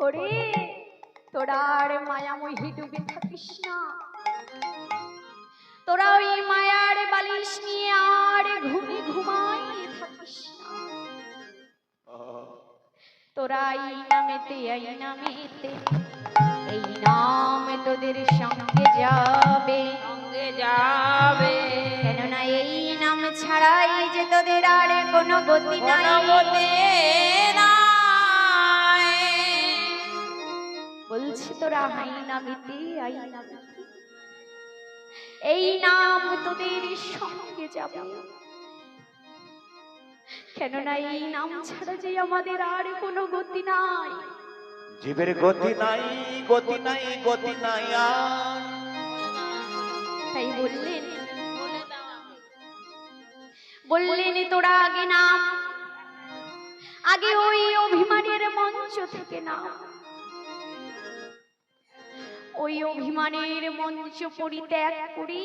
ওরে তোরা আর মায়াময়ী ডুবে থাকিস না, তোরা ওই মায়ার বালিশ নিয়ে আর ঘুমে ঘুমাই থাকিস না। তোরা এই নামেতে এই নামেতে এই নাম তোদের সঙ্গে যাবে, সঙ্গে যাবে। কেননা এই নাম ছাড়াই যে তোদের আর কোনো গতি নাই, গতি নাই। বলছি তোরা হাই নামেতে আই নামেতে এই নাম তোদের সঙ্গে যাবে, কেননা এই নাম ছাড়া যে আমাদের আর কোনো গতি নাই। জীবের গতি নাই, গতি নাই, গতি নাই আর। তাই বললেন তোরা আগে নাম, আগে ওই অভিমানের মঞ্চ থেকে নাম। ওই অভিমানের মঞ্চ পরিত্যাগ করে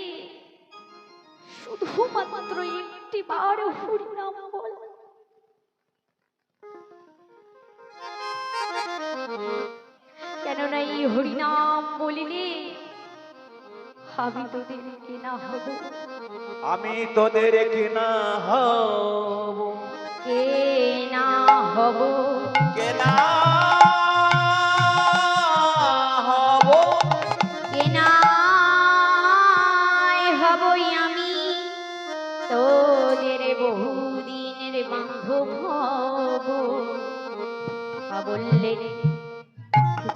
শুধুমাত্র একটি বার হরি নাম বল। কেননা এই হরিনাম বলিলে আমি তোদের কেনা হব, আমি তোদের কেনা হব, কেনা হব, কেনা হব, কেনাই হবই আমি তোদের বহুদিনের বান্ধব হব। বললেন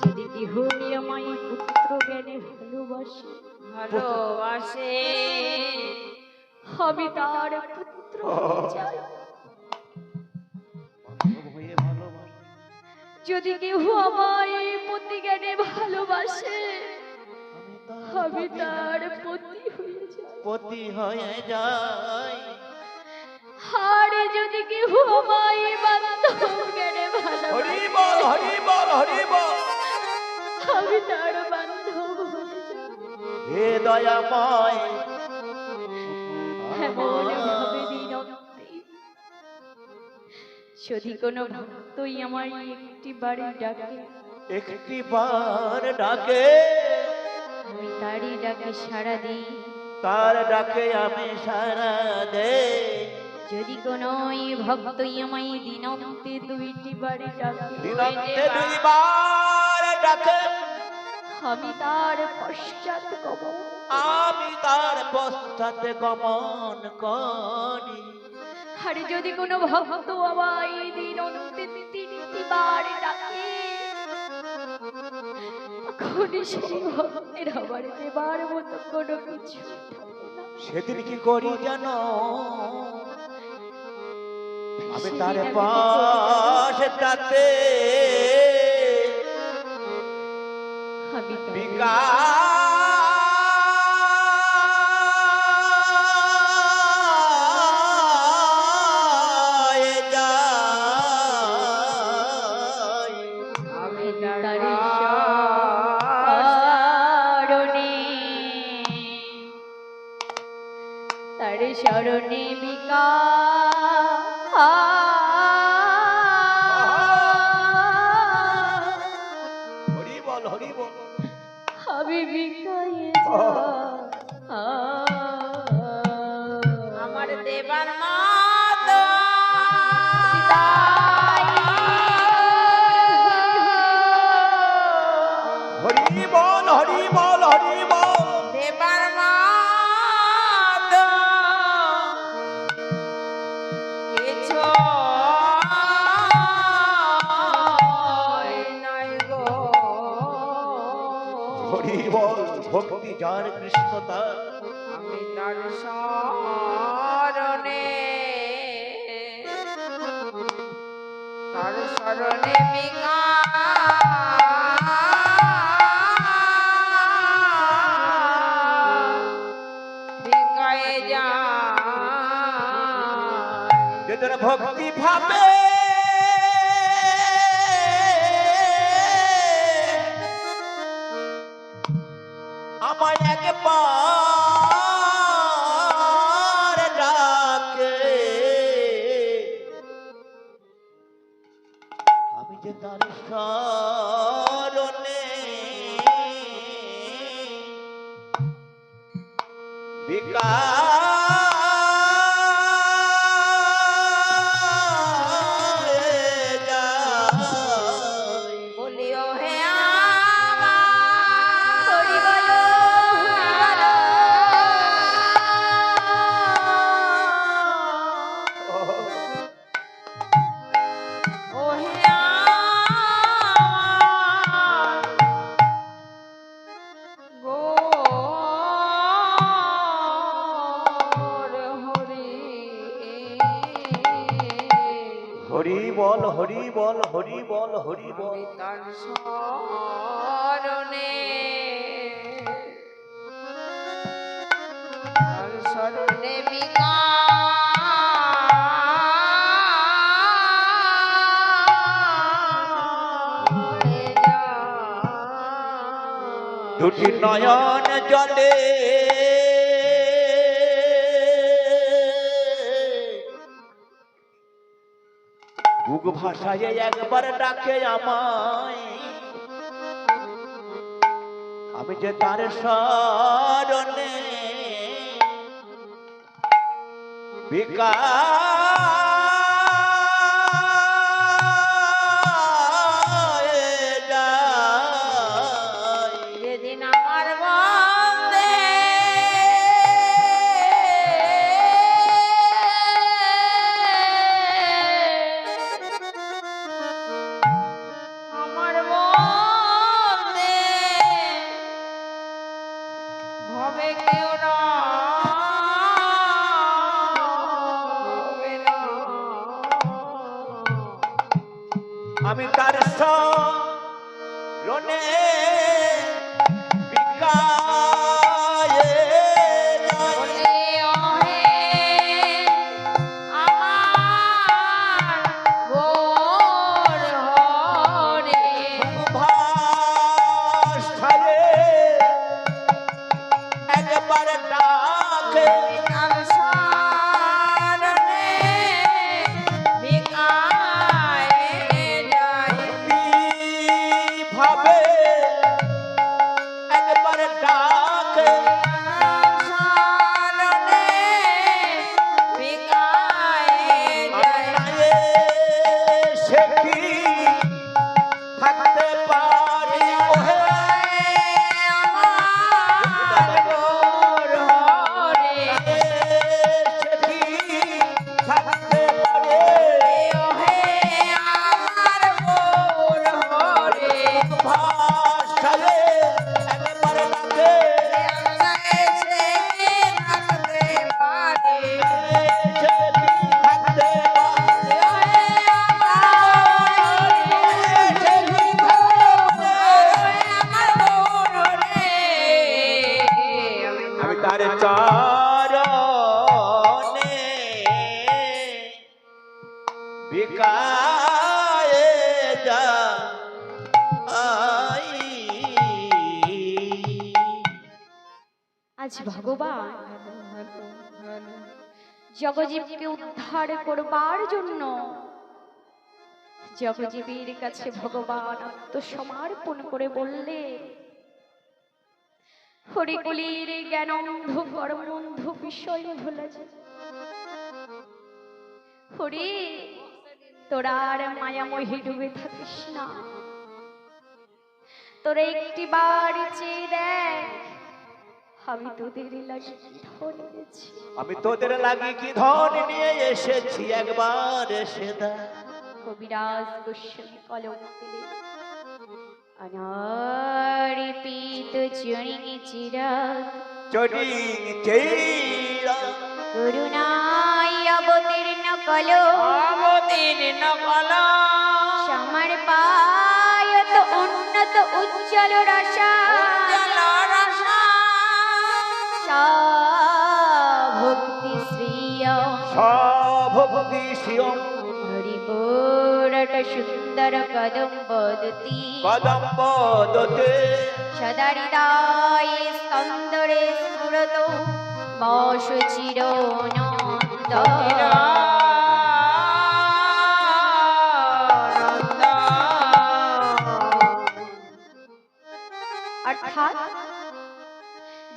যদি গৃহণী আমায় পুত্র জ্ঞানে ভালোবাসে, ভালোবাসে, আমি তার পুত্র হয়ে যাই। যদি কেহ আমায় পতি জ্ঞানে ভালোবাসে, আমি তার পতি হয়ে যাই, পতি হয়ে যায়। আর যদি কেহ আমায় বান্ধব জ্ঞানে ভালোবাসে, হরি বল, হরি বল, হরি বল, আমি তার বান্ধব হয়ে যাই। হে দয়াময়, এমন ভাবে দিনন্তে যদি কোনো ভক্তই আমার একটি বাড়ি ডাকে, একটি বার ডাকে, আমি তারই ডাকে সাড়া দিই। তার ডাকে আমি সারা দেই। যদি কোনো ভক্তই আমায় দিনন্তে দুইটি বাড়ি ডাকে, দিনন্তে দুইবার ডাকে, আমি তার পশ্চাৎ গমন, আমি তার পশ্চাতে গমন করি। আর যদি কোনো ভক্ত আমায় দিনন্তে তিনটি বার ডাকে, তখন সেই ভক্তের আমার দেবার মতো কোনো কিছু থাকে না। সেদিন কি করি জানো, আমি তার পাশে আমি বিকা শরণে বিকা হরি বল, হরি বল, আমি বিকায়ে আমার দেবার মা হরি বল, হরি বল, হরি বল, দেবার মা ভক্তি যার কৃষ্ণ তার, আমি তার শরণে, তার শরণে বিকা বিকায়ে যায়। যে তোর ভক্তি ভাবে আমায় একবার ডাকে, আমি যে তার শরণে ভিকায়ে যাই। বলিও হে হরি বলো, ও হে গোর হরি হরি বল হরি বল হরি বল হরি বল। আমি তার শরণে তার শরণে বিকায়ে যাই। দুটি নয়ন জলে বুক ভাষায় একবার ডাকে আমায়, আমি যে তার শরণে ভিকায়ে যাই। যেদিন আমার বন্দে আমার বন্দে ভবে কেউ রবে না। আমি তার শরণে ভিকায়ে যাই। বলিও হে আমার গোর হরি ভাষায় একবার ডাকে তার শরণে ভিকায়ে যাই। ভাবে একবার ডাকে শরণে ভিকায়ে যাই। সে কি থাকতে পারি ওহে আমার গোর হরি সে কি থাকতে পারে ও হে আমার গোর হরি ভাষায় একবার ডাকে সে কি থাকতে পারে সে কি থাকতে পারে ও হে আমার সে কি থাকতে পারে আমার গোর হরি আমি তার চরণে ভিকায়ে যাই। আজ ভগবান জগজীবকে উদ্ধার করবার জন্য জগজীবের কাছে ভগবান আত্মসমর্পণ করে বললে, হরিকুলির জ্ঞানন্ধ কর্মন্ধ বিষয় ভোলা যায়। হরি, তোরা আর মায়ামোহে ডুবে থাকিস না, তোরা একটি বার চেয়ে দেখ আমি তোদের লাগি কি ধন এনেছি। আমি তোদের লাগি কি ধন নিয়ে এসেছি একবার এসে দেখ। কবিরাজ গোস্বামী কলম পেলে অনারিপিত চরিণী চিরাগ চরিং চেরা করুণায় অবতীর্ণ কলো অবতীর্ণ কলো সমর্পায়ত উন্নত উজ্জ্বল রসা উজ্জ্বল রসা ভক্তি শ্রিয় সভক্তি শিয়ম হরিপুরট সুন্দর কদম্ব দুতি কদম্ব দতে সদা হৃদয়ে স্কন্দরে স্ফুরত বস চিরনন্দ অর্থাৎ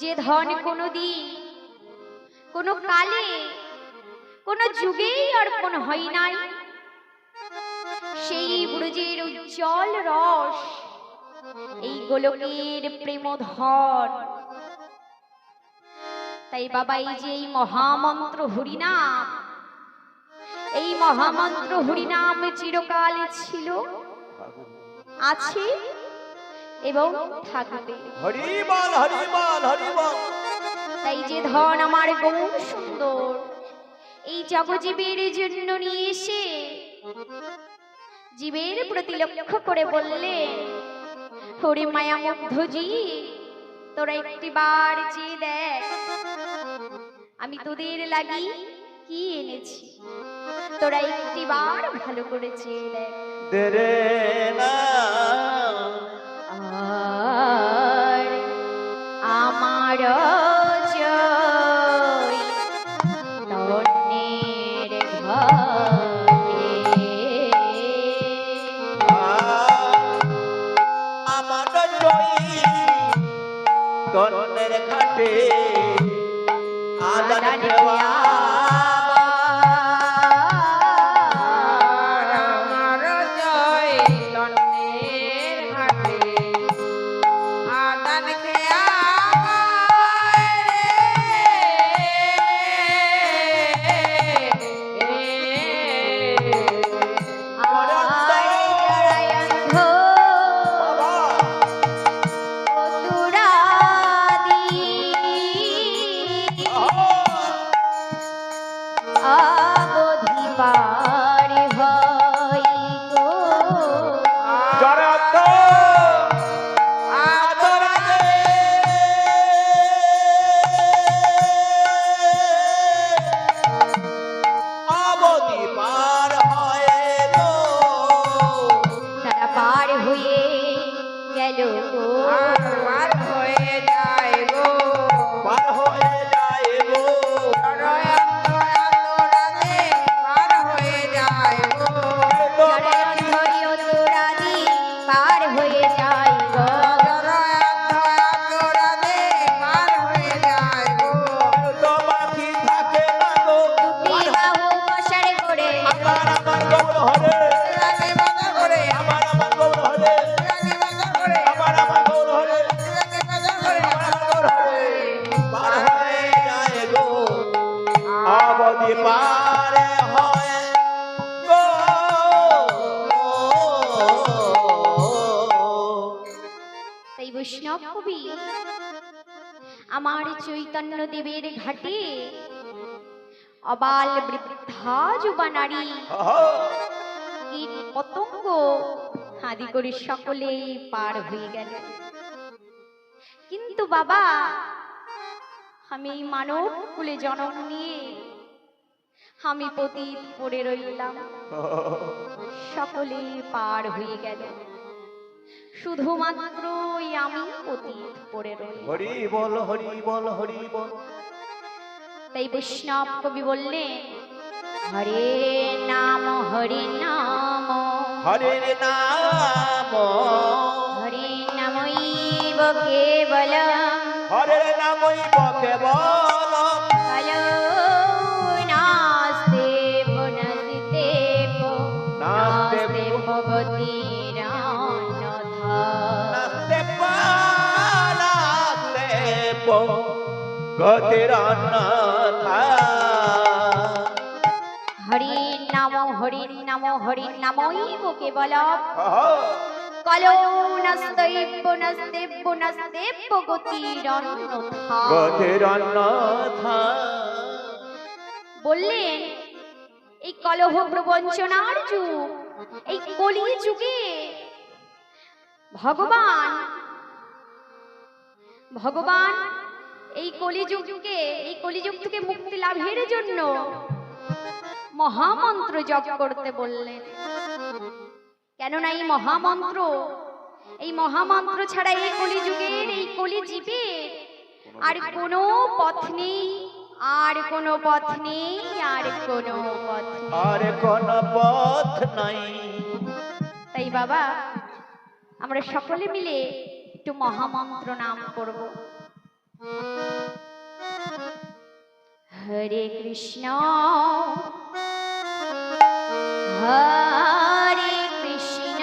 যে ধন কোনোদিন কোনো কালে কোনো যুগেই অর্পণ হয় নাই, সেই ব্রজের উজ্জ্বল রস এই গোলকের প্রেমধন। তাই বাবা এই যে এই মহামন্ত্র হরিনাম, এই মহামন্ত্র হরিনাম চিরকাল ছিল, আছে এবং থাকবে। হরি বল হরি বল হরি বল। তাই যে ধন আমার গৌর সুন্দর এই জগজীবের জন্য নিয়ে এসে জীবের প্রতি লক্ষ্য করে বললেন, হরি মায়া মুগ্ধজি, তোরা একটি বার চেয়ে দেখ আমি তোদের লাগি কি এনেছি, তোরা একটি বার ভালো করে চেয়ে দেখ। দেরে না আর আমার জয় ধন্যের ঘরে, আমার জয়ী তনের ঘাটে আদান দেওয়া। আমার জয় তন্নের ঘাটে আদান খেয়া আর জয় অন্ধ চতুরাদি অবধিবার হয় গো। জড়ত আদরে অবধি পার হয় গো। তারা পার হয়ে গেল গো। পার হয়ে যায় গো। পার হয়ে যায় গো। পার হয়ে যায় গো। জড়ান্ধরি অতুরাদি পার হয়ে যায় গো। পার হয়ে যায় গো। তো বাকি থাকে না গো। দুটি বাহু প্রসার করে আমার গৌর হরে, রাগে বাধা করে, আমার গৌর হরে, রাগে বাধা করে, আমার গৌর হরে, রাগে বাধা করে, আমার গৌর হরে। পার হয়ে যায় গো, অবধি পার হয় গো। তাই বৈষ্ণব কবি আমার চৈতন্য দেবের ঘাটে অবাল বৃদ্ধা যুবা নারী কীট পতঙ্গ আদি করে সকলেই পার হয়ে গেল, কিন্তু বাবা আমি এই মানব কুলে জন্ম নিয়ে আমি পতিত পড়ে রইলাম। সকলেই পার হয়ে গেল, শুধুমাত্র আমি পতিত পড়ে রইলাম। হরি বল হরি বল হরি বল। তাই বৈষ্ণব কবি বললেন, হরে নাম হরে নাম, হরের নাম, হরে নামৈব কেবলম, হরের নামই বকে বল। কলো নাস্তে পুনস্তে নাস্তে নাস্তে ভগতিরান্যথা। নাস্তে পালাস্তে পো গতির অন্যথা। হরি নাম হরি নাম হরি নামৈব কেবলম, আহা, কলো নাস্তেব নাস্তেব নাস্তেব গতিরান্যথা। গতির অন্যথা। বললেন এই কলহ প্রবঞ্চনার যুগ, এই কলি যুগে ভগবান এই কলিযুগকে, এই কলিযুগ থেকে মুক্তি লাভের জন্য মহামন্ত্র জপ করতে বললেন। কেননা এই মহামন্ত্র ছাড়া এই কলিযুগের, এই কলিজীবের আর কোনো পথ নেই, আর কোনো পথ নেই, আর কোনো পথ নেই। আর কোন পথ নাই। তাই বাবা আমরা সকলে মিলে একটু মহামন্ত্র নাম করব। হরে কৃষ্ণ হরে কৃষ্ণ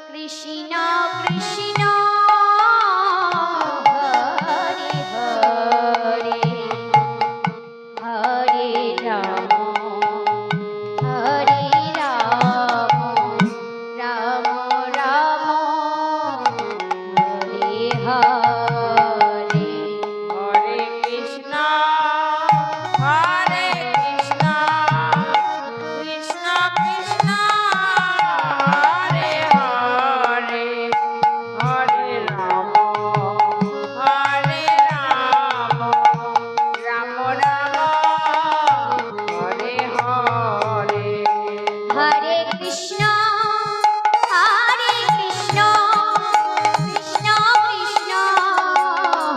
কৃষ্ণ কৃষ্ণ হরে হরে হরে রাম হরে রাম রাম রাম হরে হরে। হরে কৃষ্ণ হরে কৃষ্ণ কৃষ্ণ কৃষ্ণ হরে হরে হরে রাম রাম রাম হরে হরে। হরে কৃষ্ণ হরে কৃষ্ণ কৃষ্ণ কৃষ্ণ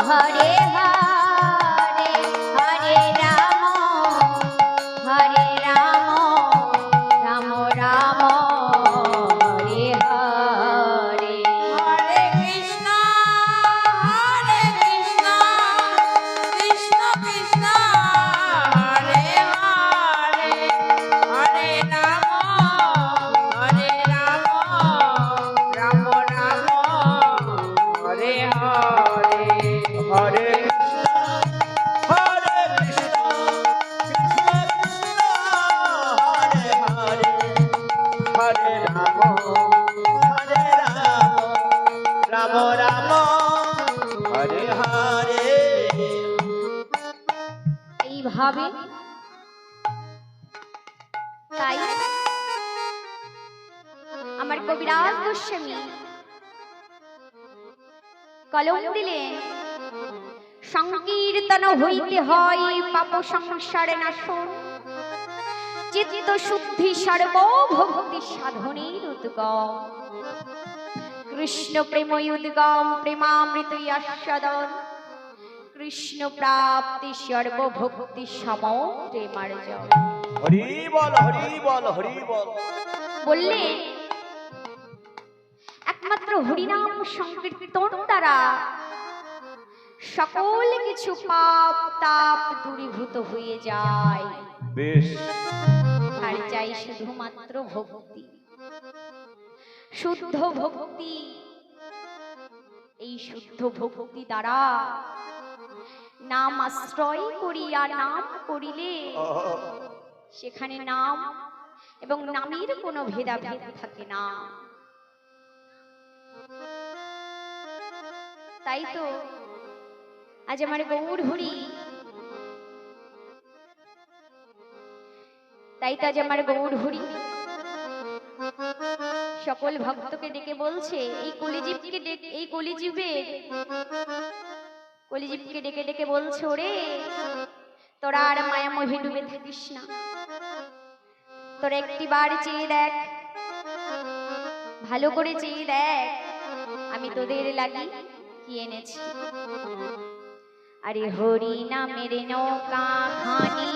হরে হরে হরে রাম রাম রাম হরে হরে। হরে কৃষ্ণ হরে কৃষ্ণ কৃষ্ণ কৃষ্ণ হরে হরে হরে রাম রাম রাম হরে হরে। হরে কৃষ্ণ হরে কৃষ্ণ কৃষ্ণ কৃষ্ণ হরে হরে হরে রাম রাম রাম হরে হরে। এইভাবে তাই আমার কবিরাজ গোস্বামী কলম দিলেন, সংকীর্তন হইতে হয় পাপ সংসারে নাশন, চিত্ত শুদ্ধি সর্বভক্তি সাধনের উদ্গম, কৃষ্ণ প্রেম উদ্গম প্রেমামৃত আস্বাদন, কৃষ্ণ প্রাপ্তি সর্বভক্তি সম প্রেমার্জন। হরি বল হরি বল হরি বল। বললে একমাত্র হরিনাম সংকীর্তন দ্বারা সকল কিছু পাপ তাপ দূরীভূত হয়ে যায়, বেশ আর চাই শুধুমাত্র ভক্তি, শুদ্ধ ভক্তি। এই শুদ্ধ ভক্তি দ্বারা নাম আশ্রয় করি আর নাম করিলে সেখানে নাম এবং নামের কোনো ভেদাভেদ থাকে না। তাই তো আজ আমার গৌর হরি, তাই তো আজ আমার গৌর হরি সকল ভক্তকে ডেকে বলছে, এই কলিজীবকে এই কলিজীবকে ডেকে ডেকে বলছে, ওরে তোরা আর মায়া মোহে ডুবে থাকিস না, তোরা একটিবার চেয়ে দেখ, ভালো করে চেয়ে দেখ আমি তোদের লাগি কি এনেছি। আরে হরি নামের নৌকা খানি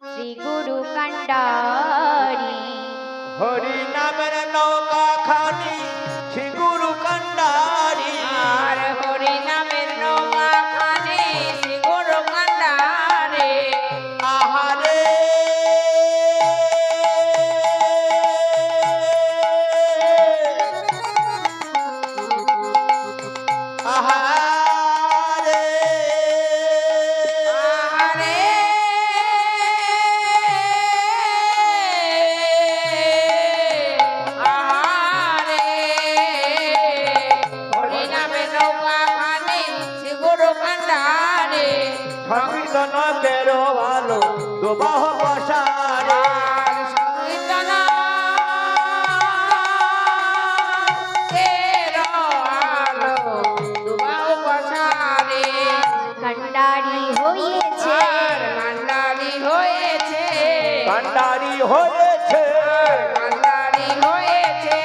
শ্রী গুরু কান্ডারি, হরি নামের নৌকা খানি শ্রী গুরু কান্ডারি, আর হরি নামের নৌকা খানে শ্রী গুরু কান্ডারে। আহারে আহারে আরে আরে হরি নামের নৌকা খানে শ্রী গুরু কান্ডারে। সংকীর্তন তেরো ভালো দুবাহ বসারে, আর সংকীর্তন তেরো আলো দুবাহু বসারে। কান্ডারি হয়েছে আর কান্ডারি হয়েছে, কান্ডারি হয়েছে কান্ডারি হয়েছে।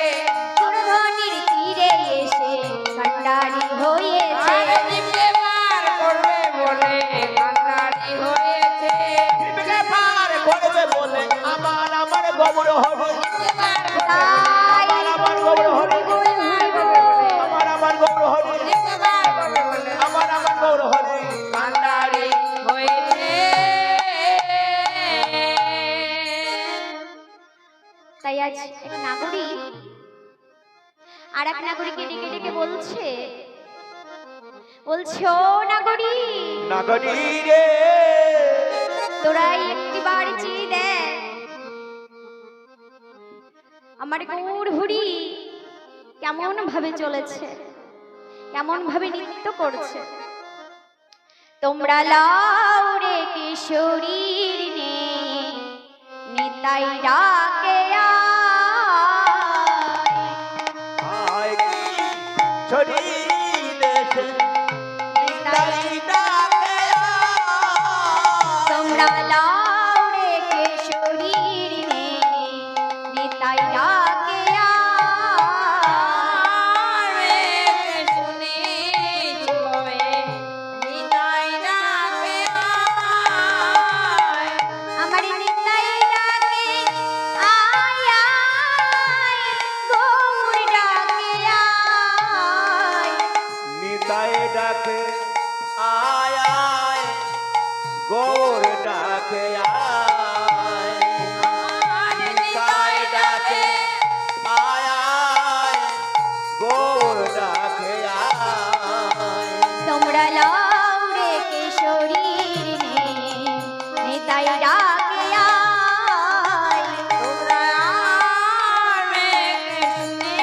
সুরধনির তীরে এসে কান্ডারি হয়েছে, আর জীবকে পার করবে বলে কান্ডারি হয়েছে। জীবকে পার করবে বলে আমার গৌর হরি, জীবকে পার করবে তাই আমার গৌর হরি। গৌর হরি এক নাগরিক আর এক নাগরিককে ডেকে ডেকে বলছে, ও নাগরিক, নাগরী রে, তোরা একটিবার চেয়ে দেখ আমার গৌর হরি কেমন ভাবে চলেছে, কেমন ভাবে নৃত্য করছে। তোমরা লাও রে কিশোরীর নে, নিতাই ডাকে আয় কি ছড়ি দেশে নিতাই ডাকে আয়। তোমরা লাও রে কিশোরীর নে, নিতাই ডাকে রে শুনে চলে নিতাই ডাকে আয়। আমার নিতাই ডাকে আয় আয়, গৌর ডাকে আয়। নিতাই ডাকে আয় আয়, গৌর ডাকে আয়। নিতাই ডাকে আয় আয়, গৌর ডাকে আয়। তোমরা লাও রে কিশোরীর নে, নিতাই ডাকে আয়। তোমরা রে শুনে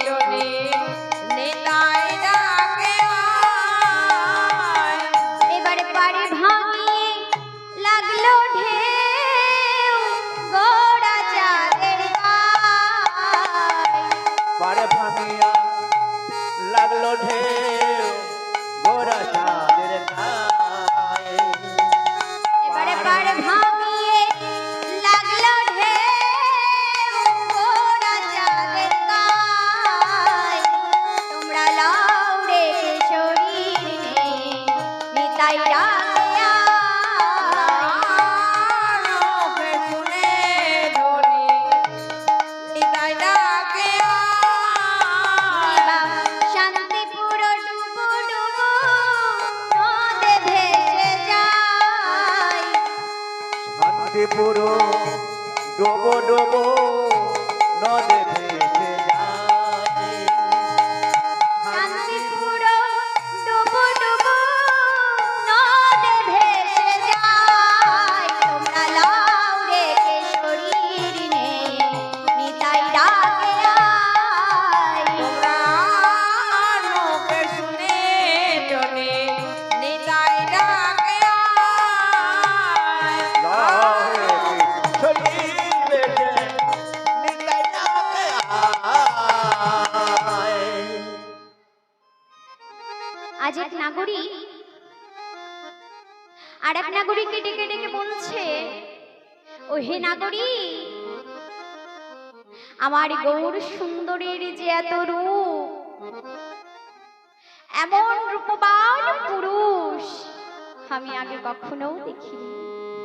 চলে নিতাই ডাকে আয়। এবার পারে ভাঙিয়ে লাগলো ঢেউ, গোড়া চাঁদের গায়। পারে ভাঙিয়া লাগলো ঢেউ, গোরা চাঁদের গায়ে। এবারে পারে ভাঙিয়ে লাগলো ঢেউ, গোড়া চাঁদের গায়। তোমরা লাও রে কিশোরীর নে, নিতাই ডাকে আয়। লোকে শুনে ধরে নিতাই ডাকে আয়। শান্তিপুর ডুবু ডুবু নদে ভেসে যায়। শান্তিপুর ডোবো ডোবো নদে ভেসে যায়। শান্তিপুর ডুবু ডুবু নদে ভেসে যায়। তোমরা লাও রে কিশোরীর নে, নিতাই ডাকে আয়। তোমরা লোকে শুনে চলে নিতাই ডাকে আয়। লাহে কিশোরী বেশে নিতাই ডাকে আয়। আজ এক নাগরিক আর এক নাগরিককে ডেকে ডেকে বলছে, ও হে নাগরিক, আমার গৌর সুন্দরীর যে এত রূপ, এমন রূপবান পুরুষ আমি আগে কখনো দেখিনি।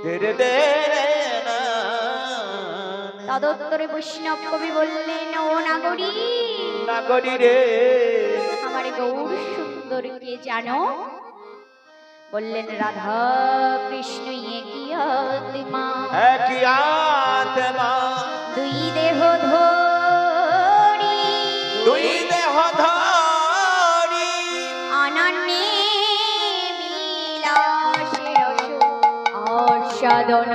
দেরে দেরে না। তদুত্তরে বৈষ্ণব কবি বললেন, ও নাগরিক, নাগরী রে, আমার গৌর সুন্দরকে জানো? বললেন, রাধা কৃষ্ণ একই আত্মা, একই আত্মা, দুই দেহ ধরি, দুই দেহ ধরি, অনন্যে বিলাসের আস্বাদন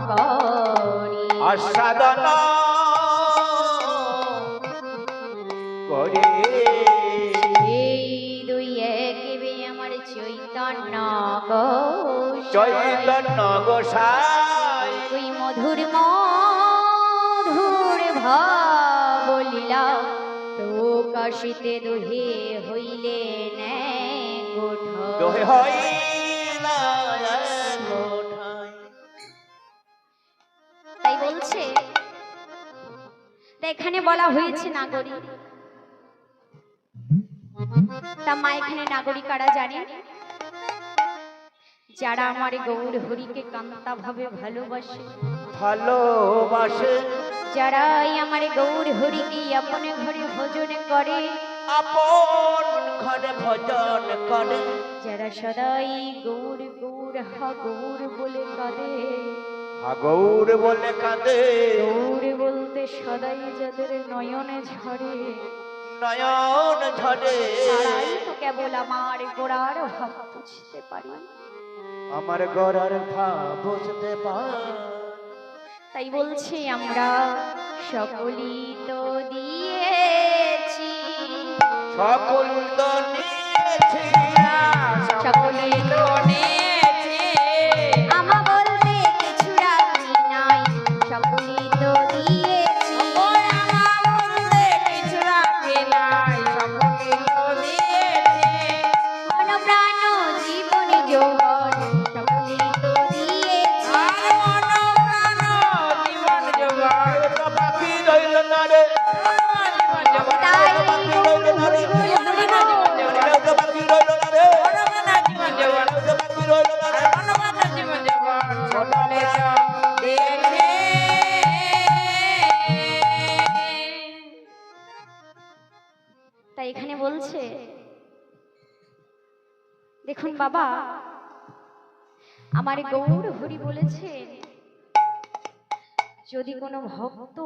করি। আস্বাদন করে। এই দুই একবে আমার চৈতন্য গোসাই, চৈতন্য গোসাই, ওই মধুর মধুর ভাবলীলা প্রকাশিতে দোহে হইলে দোহে গোঠাই। হইলা গোঠাই। তাই বলছে, তা এখানে বলা হয়েছে নাগরিক, তা মা এখানে নাগরিক কারা জানেন? যারা আমার গৌর হরিকে কান্তা ভাবে ভালোবাসে, ভালোবাসে, যারা এই আমার গৌর হরিকে আপন ঘরে ভজন করে, আপন ঘরে ভজন করে, যারা সদাই গৌর গৌর হা গৌর বলে কাঁদে, গৌর বলে কাঁদে, গৌর বলতে সদাই যাদের নয়নে ঝরে, নয়ন ঝরে। তারাই তো কেবল আমার গোড়ার ভাব বুঝতে পারি। আমার গড়ার ভাব বুঝতে পার। তাই বলছি আমরা সকলই তো দিয়েছি, সকল তো নিয়েছি, সকলই তো নিয়েছি আমা বলতে কিছু রাখি নাই, সকলই তো দিয়েছি। ওই আমার বলতে কিছু রাখি নাই, সকলই তো দিয়েছি। মন প্রাণ জীবন যৌবন সকলই তো দিয়েছি। আর মন প্রাণ জীবন জোগাড় তো বাকি রইল না রে, জীবন জোগাড় তাই বাকি রইল না রে, তো বাকি রইল না রে, জীবন জোগাড় তো বাকি রইল না রে। অনুমাতা জীবন জোগাড় সকলে তো দিয়েছে। তাই এখানে বলছে, দেখুন বাবা, আমার গৌর হরি বলেছে, যদি কোনো ভক্ত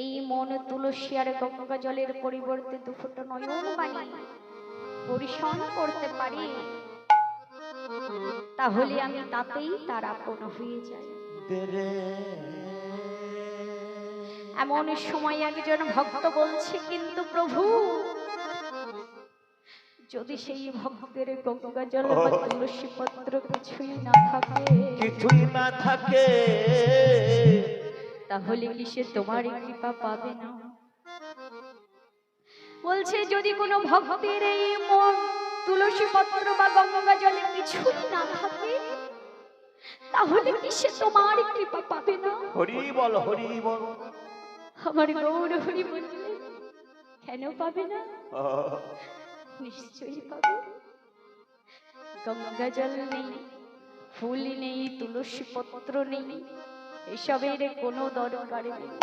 এই মন তুলসী আর গঙ্গা জলের পরিবর্তে দুফোঁটা নয়ন পানি পরিশন করতে পারি, তাহলে আমি তাতেই তার আপন হয়ে যাই। এমন সময় একজন ভক্ত বলছে, কিন্তু প্রভু, যদি সেই ভক্তের গঙ্গা জল বা তুলসী পত্র কিছুই না থাকে, কিছুই না থাকে, তাহলে কি সে তোমার কৃপা পাবে না? বলছে, যদি কোনো ভক্তের এই মন তুলসী পত্র বা গঙ্গা জলে কিছুই না থাকে, তাহলে কি সে তোমার কৃপা পাবে না? হরি বল, হরি বল। আমার গৌর হরি বললে, কেন পাবে না? নিশ্চয়ই পাবে। গঙ্গা জল নেই, ফুল নেই, তুলসী পত্র নেই, এসবের কোনো দরকার নেই।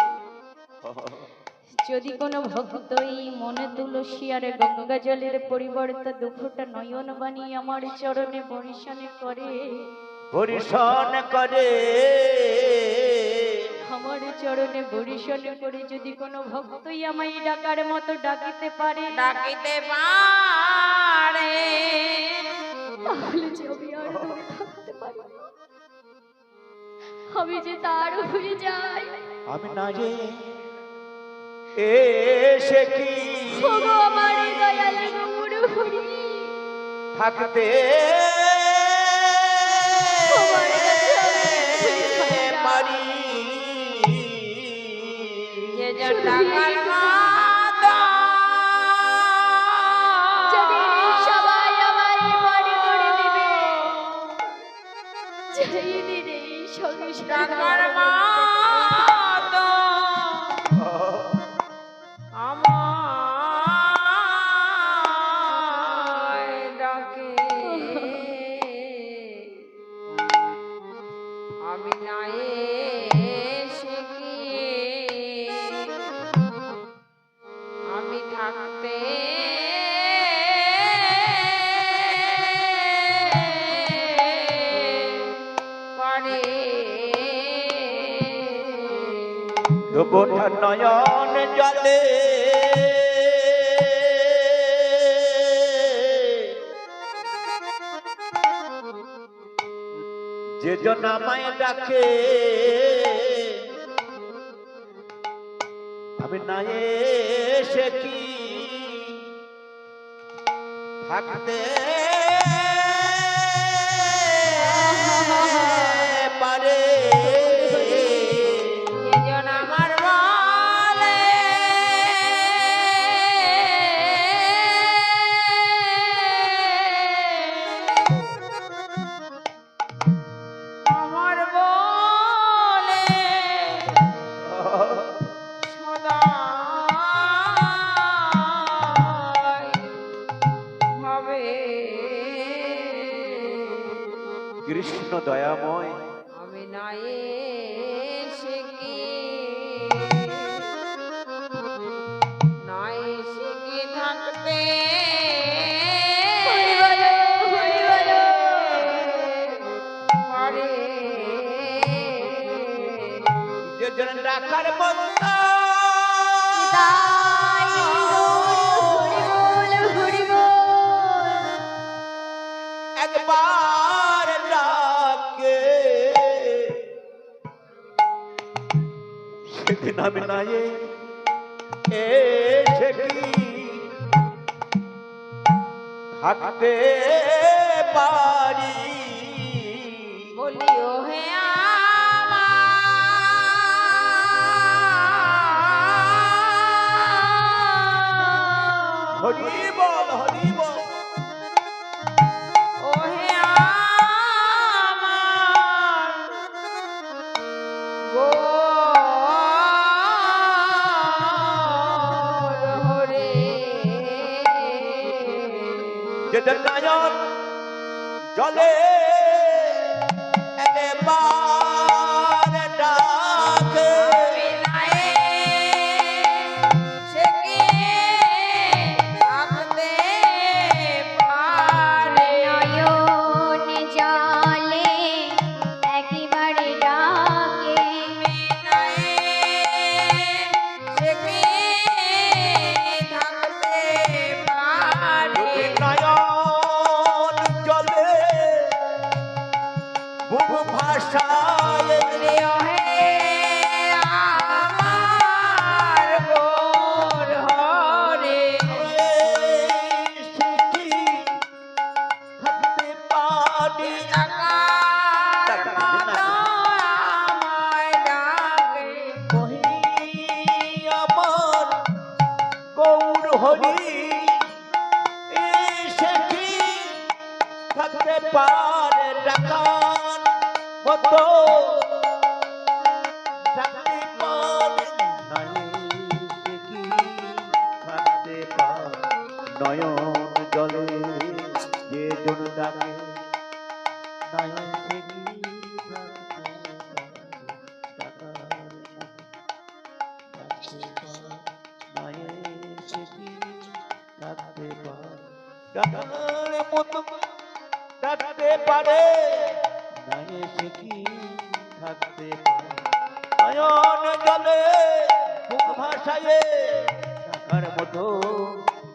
যদি কোনো ভক্ত এই মনে তুলসী আর গঙ্গা জলের পরিবর্তে দুফোঁটা নয়ন বানিয়ে আমার চরণে বর্ষণে করে, পরিশন করে, আমার চরণে বর্ষণ করে যদি কোনো ভক্তই আমায় ডাকার মতো ডাকিতে পারে, ডাকিতে পারে, তাহলে যে আমি আর দূরে থাকতে পারি না, আমি যে তার হয়ে যাই। আমি না যে এসে কি ওগো আমার দয়াল গৌর হরি, থাকতে তোমার কাছে আমি পারি। যে যে টাকার মাতা যদি সবাই আমায় পারে করে দিবে, যেই দিনে সংসার টাকার মাতা আমায় ডাকে, আমি না এসে কি আমি থাকতে পারে। দুবোটা নয়ন জলে যে জন আমায় ডাকে, আমি না এসে কি থাকতে পারে। যেজন আমার বলে আমার বলে সদাই ভাবে কৃষ্ণ দয়াময়, আমি না এসে কি না এসে কি থাকতে হরি বলো, হরি বলো। পারে। ডাকার মতো তাই হরি বল হরি বল। একবার ডাকে সেদিন আমি নাই এসে কি থাকতে পারি বলিও হে হরি বল হরি বল ও হে আমার গো হরে যেটা নয়ন জলে একবার ডাকে নয়ন জলে একেবারে ডাকে যদি নয়ন জলে বুক ভাষায় সুখী থাকতে পারি কহি আমার গৌর হরি সে কি থাকতে পারে ডাকার মতো ডাকতে পারে নাই সে কি থাকতে পারে নয়ন জলে যে জন ডাকে নয়ন সে কি থাকতে পারে ডাকার মতো ডাকতে পারে নয়ন সে কি ডাকতে পারে ডাকার মতো ডাকতে পারে নয় সে কি থাকতে পারে নয়ন জলে বুক ভাষায় ডাকার মতো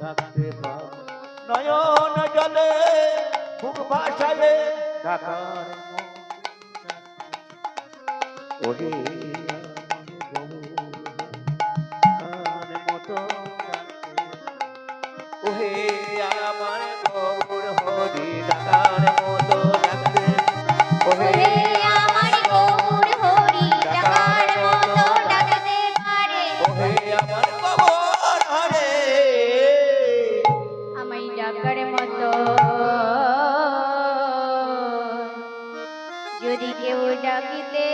ডাকতে পারে নয়ন জলে বুক ভাষায় ডাকার ওহে কান মতো ওহে আমার গৌর হরি ডাকার মতো ডাকতে ওহে ওরে আমার গৌর হরি ডাকার মতো ডাকতে পারে ওহে আমার গৌর হরে আমায় ডাকার মতো যদি কেউ ডাকিতে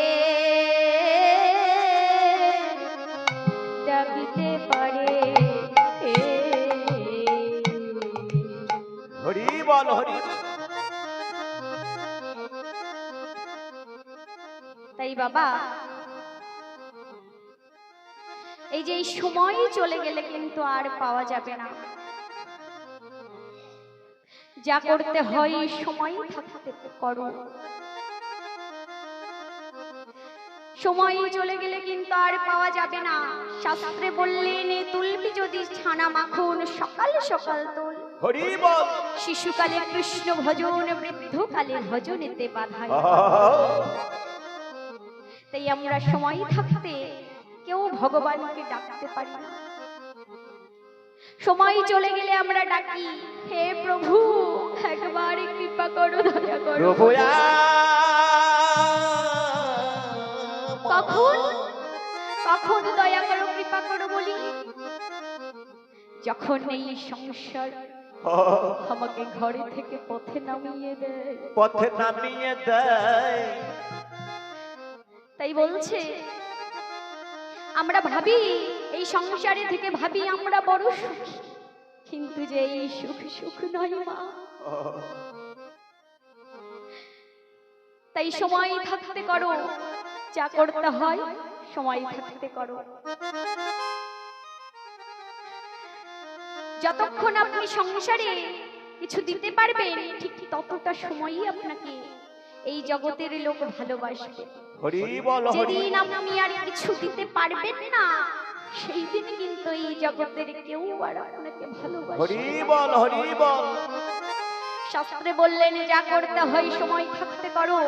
ডাকিতে পারে হরি বল হরি তাই বাবা এই যে এই সময় চলে গেলে কিন্তু আর পাওয়া যাবে না যা করতে হয় এই সময় থাকতে করো সময় চলে গেলে কিন্তু আর পাওয়া যাবে না শাস্ত্রে বললেন তুলবি যদি ছানা মাখন সকাল সকাল তোল হরি বল শিশুকালে কৃষ্ণ ভজন বৃদ্ধকালে ভজনেতে বাধাই তাই আমরা সময় থাকতে কেউ ভগবানকে ডাকতে পারি না সময় চলে গেলে আমরা ডাকি হে প্রভু একবার কৃপা করো দয়া করো প্রভু কখন কখন দয়া করো কৃপা করো বলি যখন এই সংসার আমাকে ঘরে থেকে পথে নামিয়ে দেয় পথে নামিয়ে দেয় তাই বলছে আমরা ভাবি এই সংসারে থেকে ভাবি আমরা বড় সুখী কিন্তু যে এই সুখ সুখ নয় মা তাই সময় থাকতে করো যা করতে হয় সময় থাকতে করো যতক্ষণ আপনি সংসারে কিছু দিতে পারবেন ঠিক ততটা সময়ই আপনাকে এই জগতের লোক ভালোবাসবে হরি বল হরি যেদিন আপনি আর কিছু দিতে পারবেন না, সেই দিন কিন্তু এই জগতের কেউ আর আপনাকে ভালোবাসে হরি না। বল হরি বল। শাস্ত্রে বললেন যা করতে হয় সময় থাকতে করো।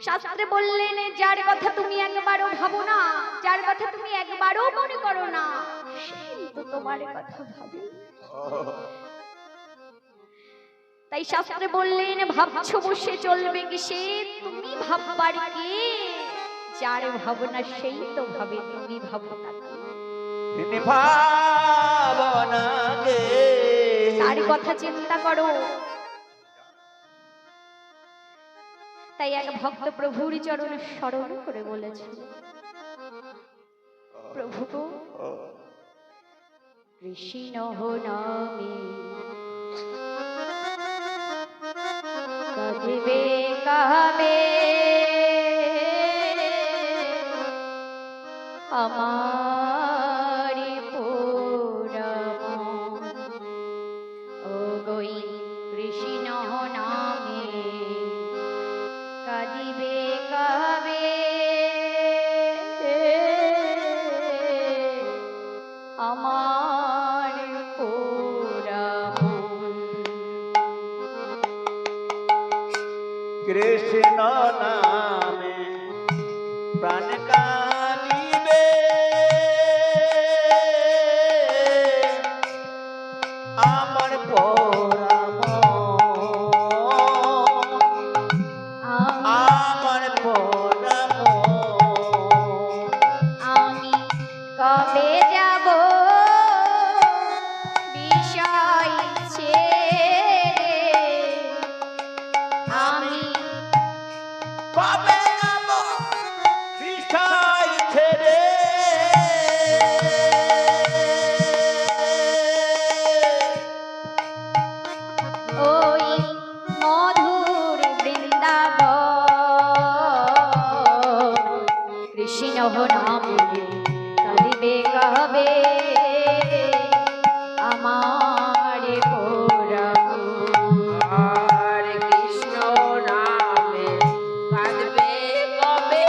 শাস্ত্রে বললেন যার কথা তুমি একবারও ভাবো না, যার কথা তুমি একবারও মনে করো না, সে কিন্তু তোমার কথা ভাবে। তাই শাস্ত্রে বললেন ভাবছো বসে চলবে কি, সে তুমি ভাববার কে? যার ভাবনা সেই তো ভাবে, তুমি ভাবো না। তিনি ভাবনা গে তার কথা চিন্তা করো। তাই এক ভক্ত প্রভুর চরণে স্মরণ করে বলেছিল, প্রভু গো, কৃষ্ণ নামে কদিবে কাবে আমার পুরমন। ও গই কৃষ্ণ নামে কাঁদিবে কাবে আমার পুরমন। কৃষ্ণ নামে প্রাণ কাঁদিবে আমার আমার আমি কবে যাব বিষয় ছেড়ে, আমি কবে যাব বিষয় ছেড়ে ওই মধুর বৃন্দাবন। কৃষ্ণ নামে কাঁদিবে কাবে আমার পুরমন। আর কৃষ্ণ নামে কাঁদবে কবে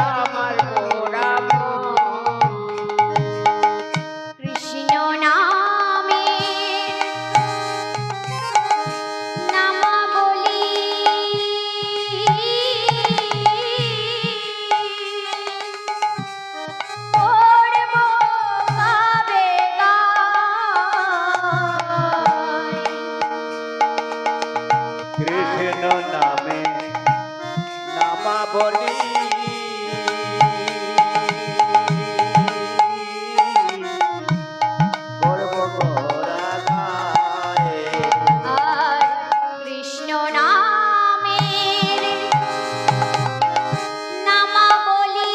আমার পোড়া মন। কৃষ্ণ নামে নামাবলী করব কবে গাই। কৃষ্ণ নামে নামাবলী করব গোরা গায়ে। আর কৃষ্ণ নামের নামাবলী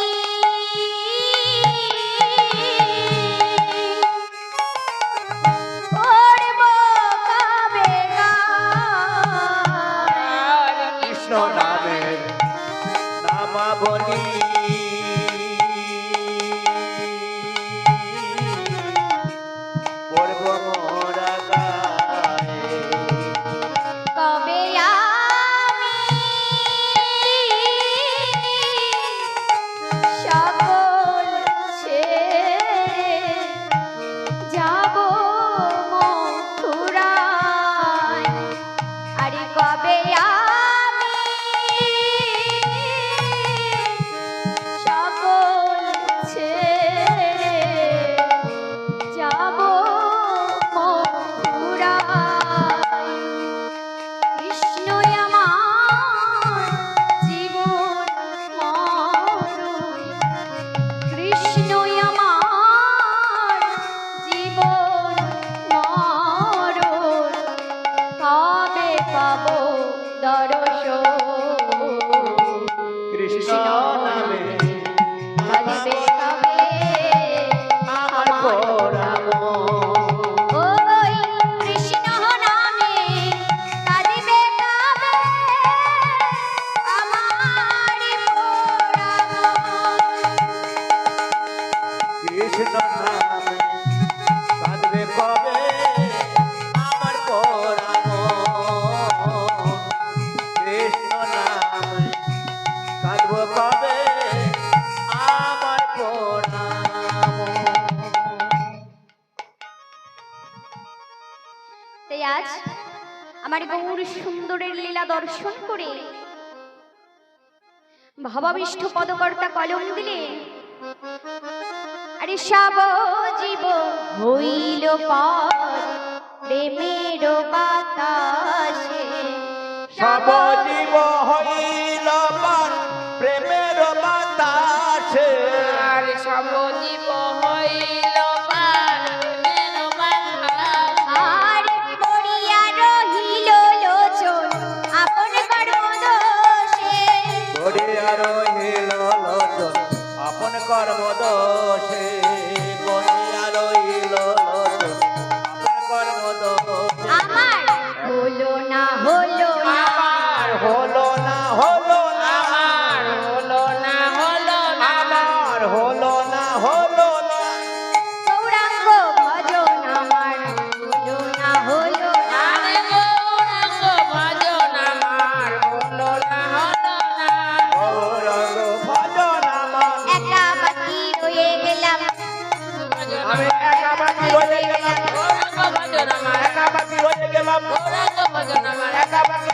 করব কবে গাই। কৃষ্ণ নামের নামাবলী করব মোরা গায়ে। কবে আমি সকল ছেড়ে যাব মথুরায়। আরে কবে আমি সকল ছেড়ে যাব মথুরায়। কৃষ্ণই আমার জীবন মরণ, কৃষ্ণই আমার জীবন মরণ। কবে পাবো দর্শন। কৃষ্ণ নামে কাঁদিবে কবে আমার পোড়া মন। ওই কৃষ্ণ নামে কাঁদিবে কবে আমার পুরমন। কৃষ্ণ নামে কাঁদবে কবে আমার পোড়া মন। কৃষ্ণ নামে আমার গৌর সুন্দরের লীলা দর্শন করে ভবাবিষ্ঠ পদকর্তা কলম দিলে আরে সব জীব হইল পর প্রেমের বাতাসে সব জীব হইল পার প্রেমের বাতাসে আর সব জীব হইল পার প্রেমের বাতাসে। আর পড়িয়া রহিল লোচন আপন কর্মদোষে গড়িয়া রহিল লোচন আপন কর্মদোষে গড়িয়া রহিল লোচন আপন কর্মদোষে আমার হলো না হলো না আমার হলো না হলো না আমার হলো না হলো না আমার হলো না হলো না গৌরাঙ্গ ভজন আমার হলো না হলো না আরে গৌরাঙ্গ ভজন আমার হলো না হলো না গৌরাঙ্গ ভজন আমার একা বাকি রয়ে গেলাম আমি একা বাকি রয়ে গেলাম গৌরাঙ্গ ভজন আমার একা বাকি রয়ে গেলাম গৌরাঙ্গ ভজন আমার একা বাকি